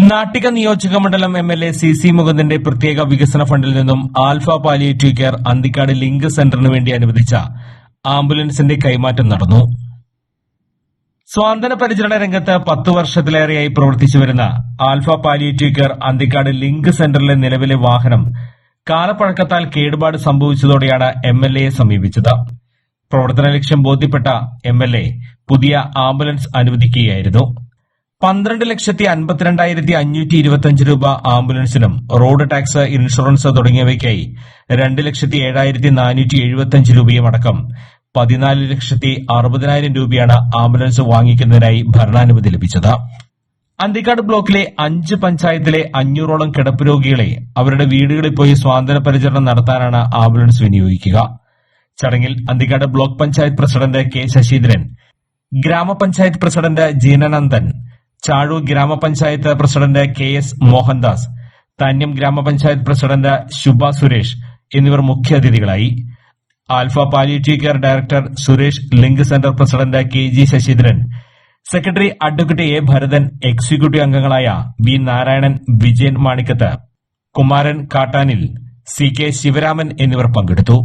നാട്ടിക നിയോജക മണ്ഡലം MLA C മുകുന്ദന്റെ പ്രത്യേക വികസന ഫണ്ടിൽ നിന്നും alpha palliative care Anthikad link സെന്ററിന് വേണ്ടി അനുവദിച്ച ആംബുലൻസിന്റെ കൈമാറ്റം നടന്നു. സ്വാന്തന പരിചരണ രംഗത്ത് 10 വർഷത്തിലേറെയായി പ്രവർത്തിച്ചുവരുന്ന alpha palliative care Anthikad link സെന്ററിലെ നിലവിലെ വാഹനം കാലപ്പഴക്കത്താൽ കേടുപാട് സംഭവിച്ചതോടെയാണ് എംഎൽഎയെ സമീപിച്ചത്. പ്രവർത്തന ലക്ഷ്യം ബോധ്യപ്പെട്ട എംഎൽഎ പുതിയ ആംബുലൻസ് അനുവദിക്കുകയായിരുന്നു. 12,52,525 രൂപ ആംബുലൻസിനും റോഡ് ടാക്സ്, ഇൻഷുറൻസ് തുടങ്ങിയവയ്ക്കായി 2,04,475 രൂപയും അടക്കം 14,60,000 രൂപയാണ് ആംബുലൻസ് വാങ്ങിക്കുന്നതിനായി ഭരണാനുമതി ലഭിച്ചത്. അന്തിക്കാട് ബ്ലോക്കിലെ 5 പഞ്ചായത്തിലെ 500ഓളം കിടപ്പ് രോഗികളെ അവരുടെ വീടുകളിൽ പോയി സ്വാന്തന പരിചരണം നടത്താനാണ് ആംബുലൻസ് വിനിയോഗിക്കുക. ചടങ്ങിൽ Anthikad block panchayat president K Sasheendran, ഗ്രാമപഞ്ചായത്ത് പ്രസിഡന്റ് ജീനനന്ദൻ, ചാഴൂർ ഗ്രാമപഞ്ചായത്ത് president K S Mohandas, Thanniyam ഗ്രാമപഞ്ചായത്ത് പ്രസിഡന്റ് ശുഭ സുരേഷ് എന്നിവർ മുഖ്യാതിഥികളായി. Alpha palliative care director Suresh, link centre president K G Sasheendran, secretary advocate A Bharathan, executive അംഗങ്ങളായ B Narayanan, Vijayan Manikkath, Kumaran Kattanil, C K Sivaraman എന്നിവർ പങ്കെടുത്തു.